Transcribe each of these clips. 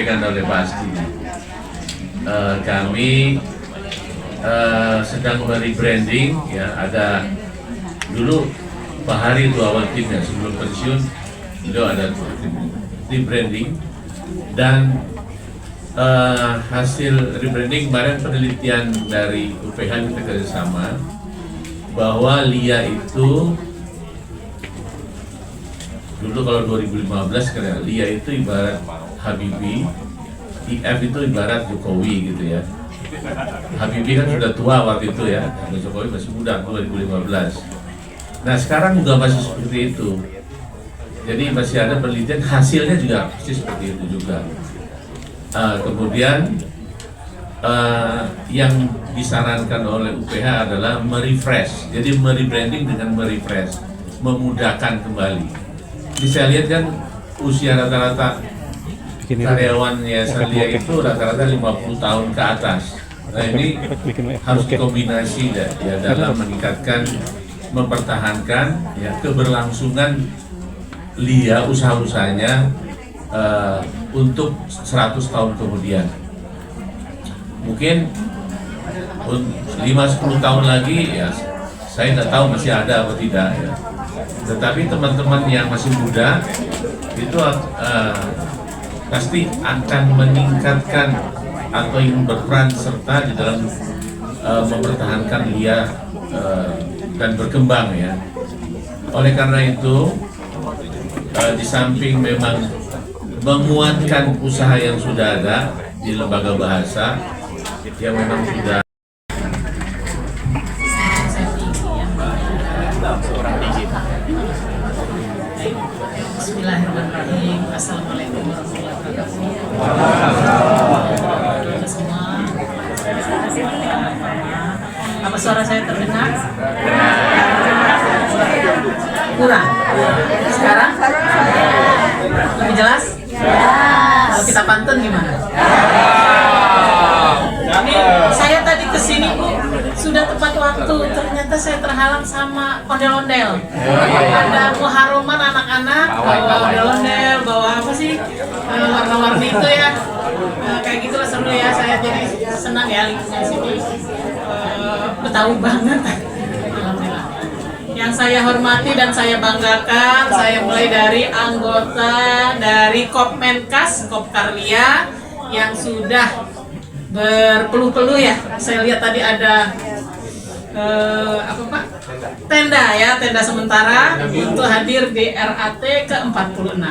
disampaikan oleh Pak Asti. Kami sedang merebranding, ya. Ada dulu Pak Hari itu awal timnya sebelum pensiun, beliau ada rebranding, dan hasil rebranding kemarin penelitian dari UPH kita kerjasama bahwa LIA itu dulu kalau 2015 karena LIA itu ibarat Habibie, IF itu ibarat Jokowi gitu ya. Habibie kan sudah tua waktu itu ya, Jokowi masih muda 2015. Nah sekarang juga masih seperti itu. Jadi masih ada penelitian, hasilnya juga pasti seperti itu juga. Kemudian yang disarankan oleh UPH adalah merefresh. Jadi merebranding dengan merefresh, memudahkan kembali. Bisa lihat kan usia rata-rata karyawan Yayasan LIA itu rata-rata 50 tahun ke atas. Nah ini harus dikombinasi ya dalam meningkatkan, mempertahankan ya keberlangsungan LIA, usaha-usahanya untuk 100 tahun kemudian. Mungkin 5-10 tahun lagi ya saya nggak tahu masih ada atau tidak ya. Tetapi teman-teman yang masih muda itu pasti akan meningkatkan atau ingin berperan serta di dalam mempertahankan LIA dan berkembang ya. Oleh karena itu di samping memang menguatkan usaha yang sudah ada di lembaga bahasa yang memang sudah Bismillahirrahmanirrahim. Assalamualaikum warahmatullahi wabarakatuh. Semua. Apa suara saya terdengar? Kurang. Sekarang? Lebih jelas? Kalau kita pantun gimana? Ini saya tadi kesini Bu, sudah tepat waktu. Ternyata saya terhalang sama ondel-ondel. Ada muharoman anak-anak, bawa ondel-ondel, bawa apa sih warna-warni itu ya. Kayak gitulah seru ya. Saya jadi senang ya lingkungan sini. Betawi banget. Alhamdulillah. Yang saya hormati dan saya banggakan, saya mulai dari anggota dari Kopmenkas, Kopkarlia yang sudah berpeluh-peluh ya. Saya lihat tadi ada apa Pak? Tenda ya, tenda sementara untuk hadir di RAT ke-46.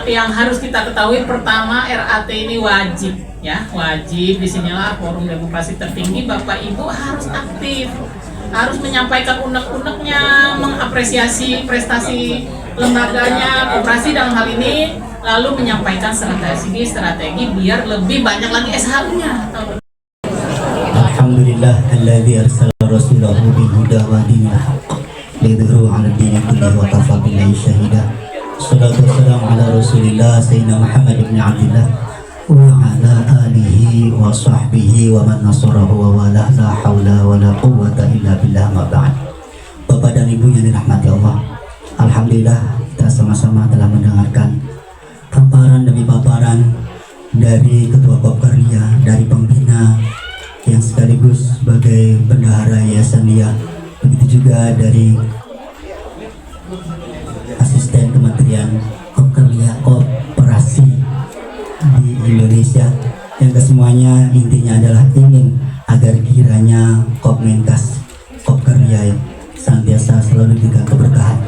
Yang harus kita ketahui pertama, RAT ini wajib ya, wajib. Disinilah forum demokrasi tertinggi. Bapak Ibu harus aktif, harus menyampaikan unek-uneknya, mengapresiasi prestasi lembaganya, koperasi dalam hal ini, lalu menyampaikan strategi biar lebih banyak lagi SHU-nya. Alhamdulillah alladzi arsala rasulahu bil huda wa dinil haqq liyudhhirahu 'ala ad-dini kullihi wa kafa billahi shahida. Shalatu wassalamu ala Rasulillah sayyidina Muhammad ibn Abdillah wa ala alihi wa sahbihi wa man nasarahu wa wala, la haula wa la quwwata illa billah, ma ba'd. Bapak dan Ibu yang dirahmati Allah, alhamdulillah kita sama-sama telah mendengarkan paparan demi paparan dari Ketua Kopkarlia, dari pembina yang sekaligus sebagai bendahara Yayasan LIA, begitu juga dari asisten Kementerian Kopkarlia Koperasi di Indonesia, yang kesemuanya intinya adalah ingin agar kiranya Kopmenkas, Kopkarlia senantiasa selalu diberikan keberkahan,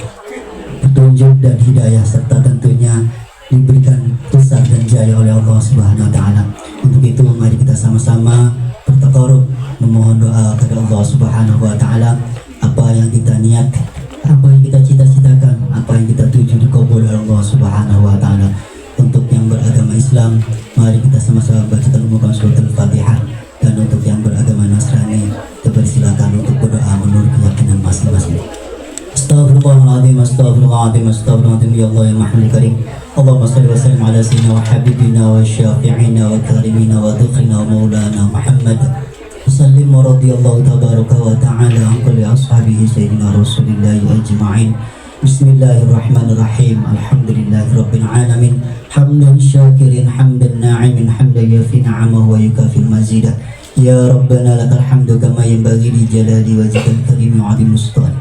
petunjuk dan hidayah, serta tentunya diberikan besar dan jaya oleh Allah Subhanahu wa Ta'ala. Untuk itu mari kita sama-sama bertakarub memohon doa kepada Allah Subhanahu wa Ta'ala. Apa yang kita niat, apa yang kita cita-citakan, apa yang kita tuju dikabul oleh Allah Subhanahu wa Ta'ala. Untuk yang beragama Islam, mari kita sama-sama baca dan umumkan surat Al-Fatihah. Dan untuk yang beragama Nasrani, kita persilakan untuk berdoa menurut keyakinan masing-masing. Astaghfirullahaladzim, astaghfirullahaladzim, astaghfirullahaladzim, ya Allah ya Mahdul Karim. Allahumma salli wa sallim ala sayyidina wa habibina wa syafi'ina wa karimina wa dukhina wa maulana Muhammad. Sallim wa radiyallahu tabaraka wa ta'ala an kulli ashabihi sayyidina Rasulillahi ajma'in. Bismillahirrahmanirrahim. Alhamdulillahirabbil alamin. Hamdan syakirin, hamdan na'imin, hamdan yafi ni'amahu wa yukafi mazidah. Ya Rabbana lakal hamdu kama yanbaghi li jalali wajhikal karim wa 'azimi sultan.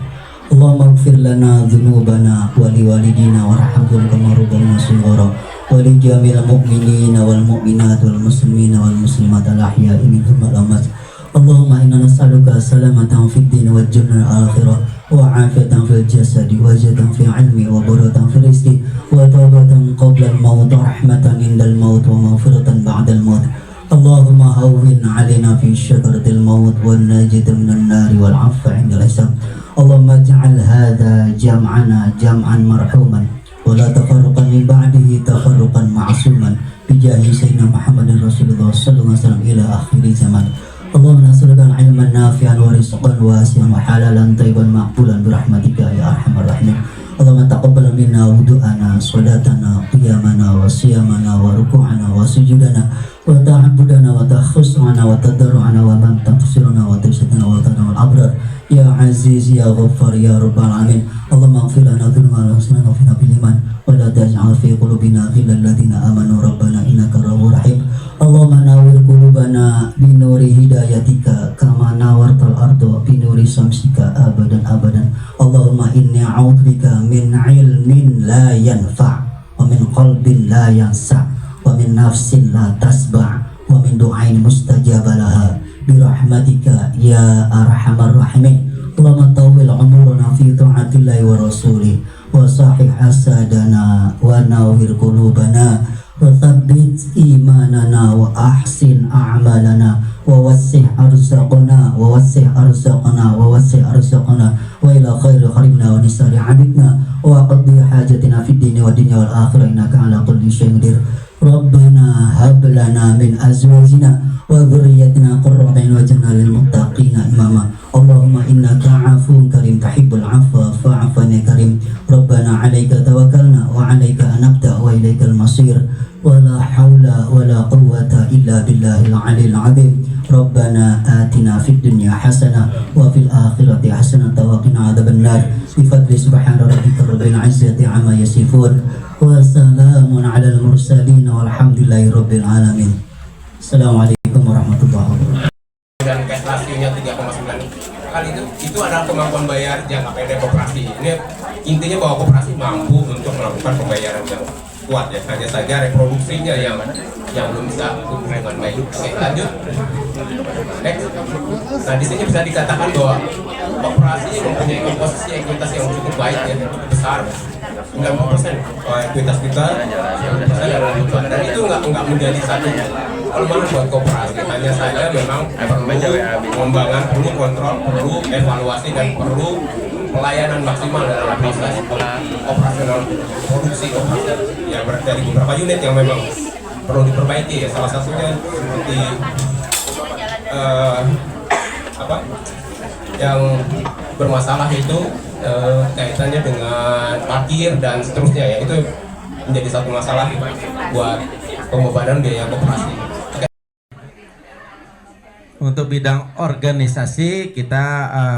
Allahumma ighfir lana dhunubana wa liwalidina warhamhum kama rabbana shighara wa li jamil mu'minina wal mu'minat wal muslimina wal muslimat al ahya'i minhum wal amwat. Allahumma inna nas'aluka salamatan fid din wal jannah al akhirah wa afiyatan fil jasadi wa ziyadatan fil ilmi wa barakatan fil rizqi wa tawbatan qabla al maut wa rahmatan indal maut wa maghfiratan ba'da al maut. Allahumma hawwin 'alaina fi syakaratil maut wan najata minan nari wal 'afwa 'indal hisab. Allahumma ij'al hadha jam'ana jam'an marhuman wa la tafarraqan min ba'dihi tafarruqan ma'suman bi jahi sayyidina Muhammadin Rasulullah sallallahu alaihi wasallam ila akhir zaman. Allahumma nas'aluka ilman nafi'an wa rizqan wasi'an wa halalan thayyiban maqbulan bi rahmatika ya arhamar rahimin. Allahumma taqabbal minna wudu'ana, salatana, qiyamana wa siyamana wa ruku'ana wa sujudana wa ta'abbudana wa takhusana wa tadarru'ana wa man taqsiruna wa tashadana wa tanawal abrar ya aziz ya ghaffar ya rabbal alamin. Allahumma ighfir lana dhunubana wa fina bil iman wa la taj'al fi qulubina ghillal ladzina amanu rabbana innaka rahmanur rahim. Allahumma nawwir qulubana bi nuri hidayatika kama nawartal ardo bi nuri samsika abadan abadan. Allahumma inni a'udzubika min ilmin la yanfa' wa min qalbin la yansa' wa min nafsin la tasba' wa min du'ain mustajabalaha bi rahmatika ya arhamar rahimin. Allahumma tawwil umurana fi ta'atillahi wa rasulih wa sahih hasadana wa nawwir qulubana wa thabbit imanana wa ahsin a'malana wa wassih arzaqana wa wassih arzaqana wa wassih arzaqana wa ila khairi qaribna wa nisari abidna wa qaddi hajatina fid dini wa dunya wal akhirah innaka ala kulli syai'in qadir. Rabbana hab lana min azwajina wa dhurriyyatina qurrata a'yun waj'alna lil muttaqina imama. Allahumma innaka 'afuwun karim tuhibbul 'afwa fa'fu 'anna karim. Rabbana 'alaika tawakkalna wa 'alaika anabta wa ilaikal masir. Wala haula wala quwwata illa billahil 'aliyil 'azim. Rabbana atina fid dunya hasanah wa fil akhirati hasanah wa qina adzabannar. Bi fadli subhana rabbika rabbil 'izzati 'amma yasifun wa salamun 'alal mursalin walhamdulillahi rabbil alamin. Assalamualaikum warahmatullahi wabarakatuh. Dan cash rasionya 3,9 kali itu adalah kemampuan bayar jangka pendek koperasi. Ini intinya bahwa koperasi mampu untuk melakukan pembayaran yang kuat ya, hanya saja reproduksinya yang belum bisa tumbuh dengan baik. Oke, lanjut. Next. Nah, di sini bisa dikatakan bahwa koperasi mempunyai komposisi ekuitas yang cukup baik ya, besar. 90% ekuitas kita dan itu nggak menjadi satu kelemahan buat koperasi. Hanya saja memang perlu pengembangan, perlu kontrol, perlu evaluasi dan perlu pelayanan maksimal dalam proses operasional produksi koperasi. Ya, dari beberapa unit yang memang perlu diperbaiki ya. Salah satunya seperti yang bermasalah itu kaitannya dengan parkir dan seterusnya ya, itu menjadi satu masalah buat pembebanan biaya koperasi. Untuk bidang organisasi kita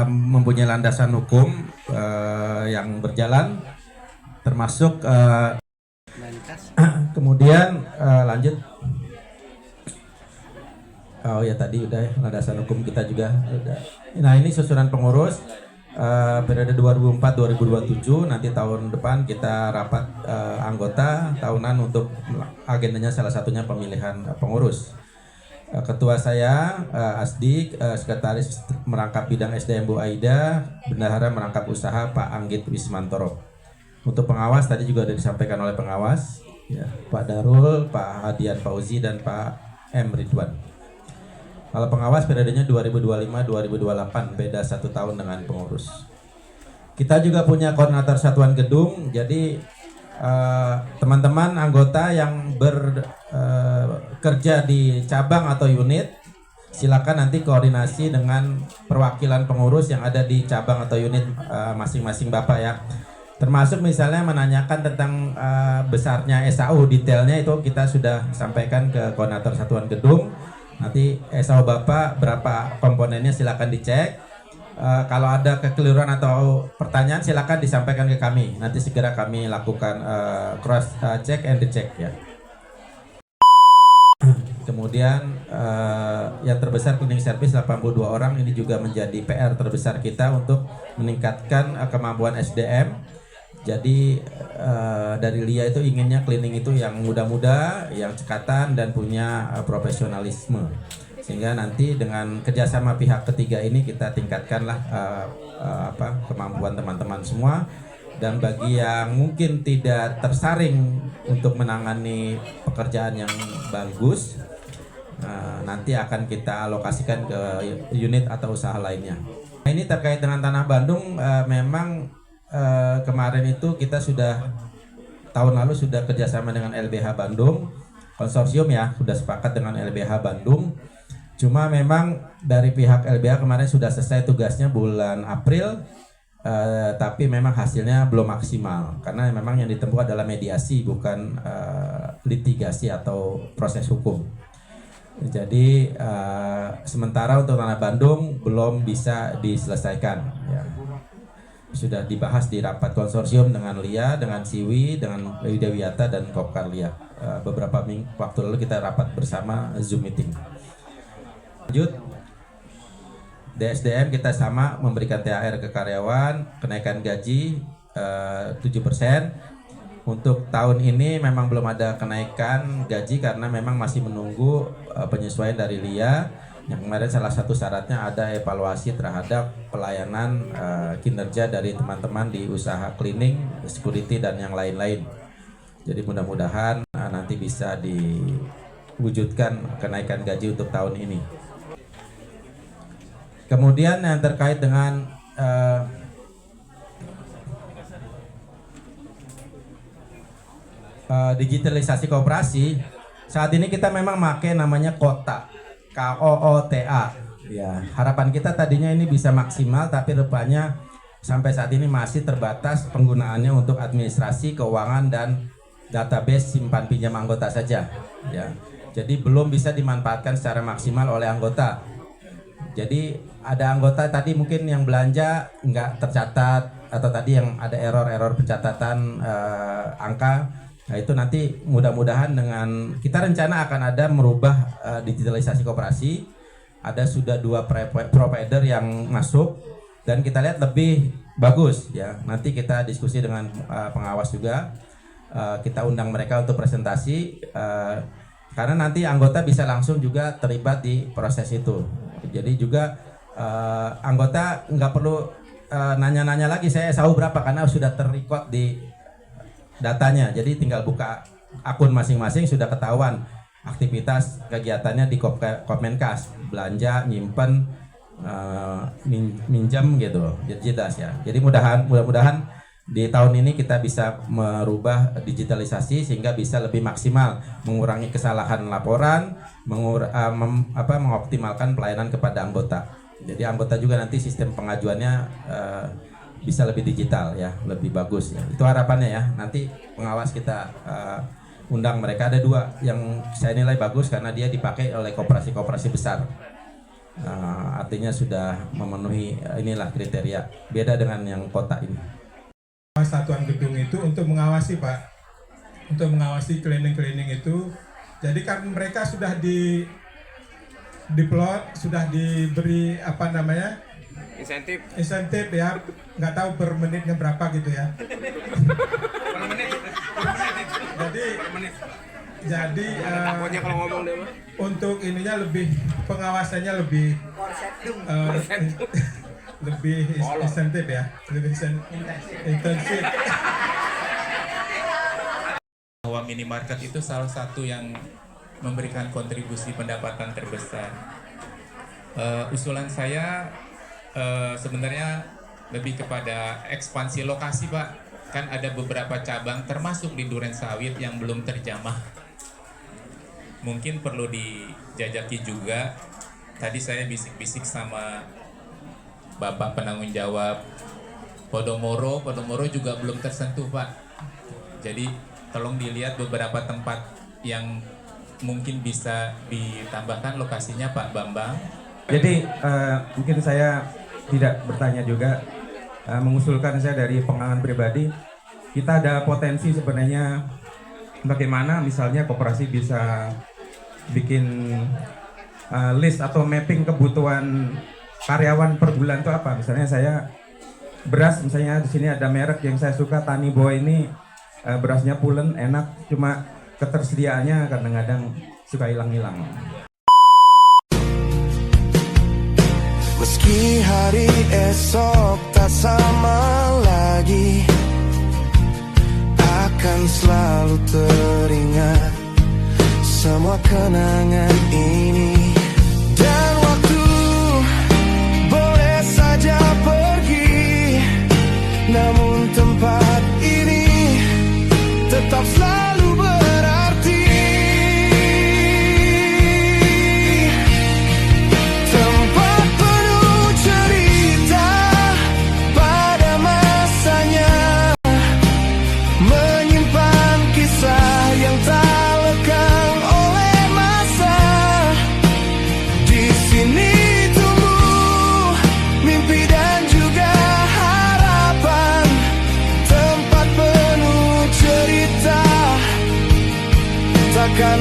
mempunyai landasan hukum yang berjalan, termasuk kemudian lanjut. Oh ya, tadi udah ya, landasan hukum kita juga udah. Nah, ini susunan pengurus periode 2004-2027. Nanti tahun depan kita rapat anggota tahunan untuk agendanya salah satunya pemilihan pengurus. Ketua saya Asdik, sekretaris merangkap bidang SDM Bu Aida, bendahara merangkap usaha Pak Anggit Wismantoro. Untuk pengawas tadi juga sudah disampaikan oleh pengawas ya, Pak Darul, Pak Hadian Fauzi dan Pak M Ridwan. Kalau pengawas periodenya 2025-2028, beda 1 tahun dengan pengurus. Kita juga punya koordinator satuan gedung, jadi teman-teman anggota yang bekerja di cabang atau unit, silakan nanti koordinasi dengan perwakilan pengurus yang ada di cabang atau unit masing-masing Bapak ya. Termasuk misalnya menanyakan tentang besarnya SAU, detailnya itu kita sudah sampaikan ke koordinator satuan gedung. Nanti SAU Bapak berapa komponennya silakan dicek. Kalau ada kekeliruan atau pertanyaan silakan disampaikan ke kami. Nanti segera kami lakukan cross check and recheck ya. Kemudian yang terbesar cleaning service 82 orang, ini juga menjadi PR terbesar kita untuk meningkatkan kemampuan SDM. Jadi dari LIA itu inginnya cleaning itu yang muda-muda, yang cekatan dan punya profesionalisme. Sehingga nanti dengan kerjasama pihak ketiga ini kita tingkatkanlah kemampuan teman-teman semua. Dan bagi yang mungkin tidak tersaring untuk menangani pekerjaan yang bagus, nanti akan kita alokasikan ke unit atau usaha lainnya. Ini terkait dengan Tanah Bandung, memang kemarin itu kita tahun lalu sudah kerjasama dengan LBH Bandung, konsorsium ya, sudah sepakat dengan LBH Bandung. Cuma memang dari pihak LBH kemarin sudah selesai tugasnya bulan April, tapi memang hasilnya belum maksimal karena memang yang ditempuh adalah mediasi, bukan litigasi atau proses hukum. Jadi sementara untuk Tanah Bandung belum bisa diselesaikan ya. Sudah dibahas di rapat konsorsium dengan LIA, dengan Siwi, dengan Widya Wiyata dan Kopkar LIA. Beberapa waktu lalu kita rapat bersama Zoom meeting. Lanjut, DSDM kita sama memberikan THR ke karyawan, kenaikan gaji 7%. Untuk tahun ini memang belum ada kenaikan gaji karena memang masih menunggu penyesuaian dari LIA. Yang kemarin salah satu syaratnya ada evaluasi terhadap pelayanan kinerja dari teman-teman di usaha cleaning, security dan yang lain-lain. Jadi mudah-mudahan nanti bisa diwujudkan kenaikan gaji untuk tahun ini. Kemudian yang terkait dengan digitalisasi koperasi, saat ini kita memang pakai namanya KOTA, KOOTA. Ya, harapan kita tadinya ini bisa maksimal, tapi rupanya sampai saat ini masih terbatas penggunaannya untuk administrasi keuangan dan database simpan pinjam anggota saja. Ya, jadi belum bisa dimanfaatkan secara maksimal oleh anggota. Jadi ada anggota tadi mungkin yang belanja nggak tercatat atau tadi yang ada error pencatatan angka. Nah itu nanti mudah-mudahan dengan kita rencana akan ada merubah digitalisasi koperasi. Ada sudah 2 provider yang masuk dan kita lihat lebih bagus ya. Nanti kita diskusi dengan pengawas juga. Kita undang mereka untuk presentasi karena nanti anggota bisa langsung juga terlibat di proses itu. Jadi juga anggota nggak perlu nanya-nanya lagi saya SAU berapa karena sudah terrecord di datanya. Jadi tinggal buka akun masing-masing sudah ketahuan aktivitas kegiatannya di Kopmenkas, belanja, nyimpen, minjem gitu loh. Jadi jelas ya. Jadi mudah-mudahan di tahun ini kita bisa merubah digitalisasi sehingga bisa lebih maksimal mengurangi kesalahan laporan, mengoptimalkan pelayanan kepada anggota. Jadi anggota juga nanti sistem pengajuannya bisa lebih digital ya, lebih bagus ya. Itu harapannya ya. Nanti pengawas kita undang mereka, ada 2 yang saya nilai bagus karena dia dipakai oleh koperasi-koperasi besar. Artinya sudah memenuhi inilah kriteria. Beda dengan yang kota ini. Satuan gedung itu untuk mengawasi Pak, untuk mengawasi cleaning itu. Jadi kan mereka sudah diplot, sudah diberi insentif ya, nggak tahu per menitnya berapa gitu ya. Jadi untuk ininya lebih pengawasannya lebih insentif ya, lebih intensif. Bahwa minimarket itu salah satu yang memberikan kontribusi pendapatan terbesar. Usulan saya sebenarnya lebih kepada ekspansi lokasi Pak. Kan ada beberapa cabang termasuk di Duren Sawit yang belum terjamah. Mungkin perlu dijajaki juga. Tadi saya bisik-bisik sama Bapak penanggung jawab Podomoro juga belum tersentuh Pak. Jadi tolong dilihat beberapa tempat yang mungkin bisa ditambahkan lokasinya Pak Bambang. Jadi mungkin saya tidak bertanya juga, mengusulkan saya dari pengalaman pribadi, kita ada potensi sebenarnya bagaimana misalnya koperasi bisa bikin list atau mapping kebutuhan karyawan per bulan itu apa. Misalnya saya beras, misalnya di sini ada merek yang saya suka, Tani Boy ini berasnya pulen, enak, cuma ketersediaannya kadang-kadang suka hilang-hilang. Meski hari esok tak sama lagi, akan selalu teringat semua kenangan ini. Dan waktu boleh saja pergi, namun tempat ini tetap selalu berarti. Tempat penuh cerita pada masanya, menyimpan kisah yang tak lekang oleh masa. Di sini tumbuh mimpi dan juga harapan, tempat penuh cerita takkan